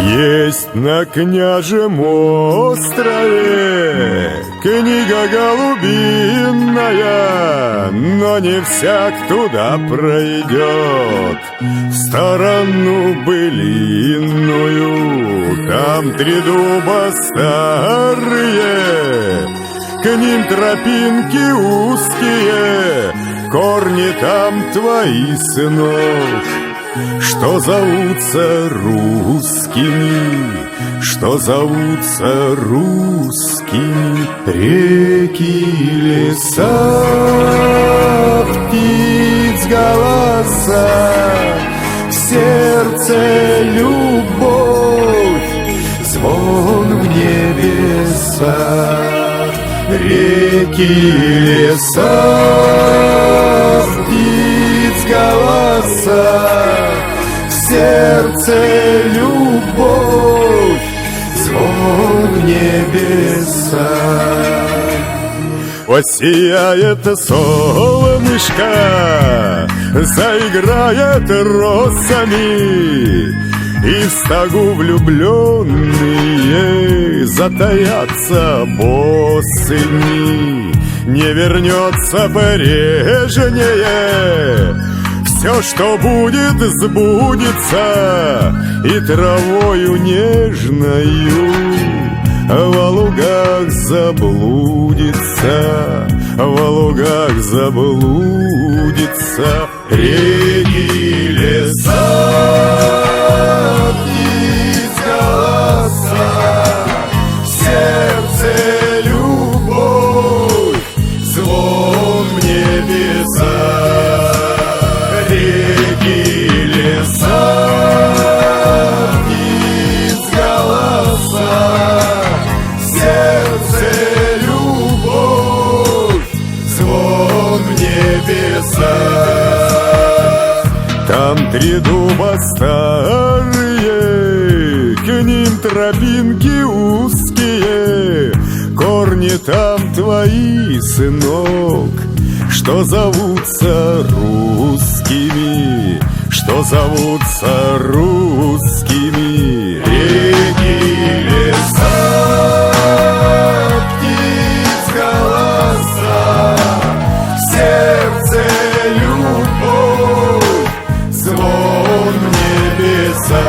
Есть на Княжем острове книга голубиная, но не всяк туда пройдет. В сторону былинную, там 3 дуба старые, к ним тропинки узкие, корни там твои, сынок, что зовутся русскими, что зовутся русскими. Реки, леса, птиц голоса, в сердце любовь, звон в небеса. Реки, леса, птиц голоса, в сердце любовь, звон в небеса. Воссияет солнышко, заиграет росами, и в стогу влюбленные затаятся босыми. Не вернется прежнее, все, что будет, сбудется, и травою нежною во лугах заблудится, во лугах заблудится. Реки, леса, птиц голоса, в сердце любовь, звон в небеса. Реки, леса, птиц голоса, в сердце любовь, звон в небеса. Там 3 дуба старые, к ним тропинки узкие, корни там твои, сынок, что зовутся русскими, что зовутся русскими. Реки, леса, птиц голоса, в сердце любовь, звон в небеса.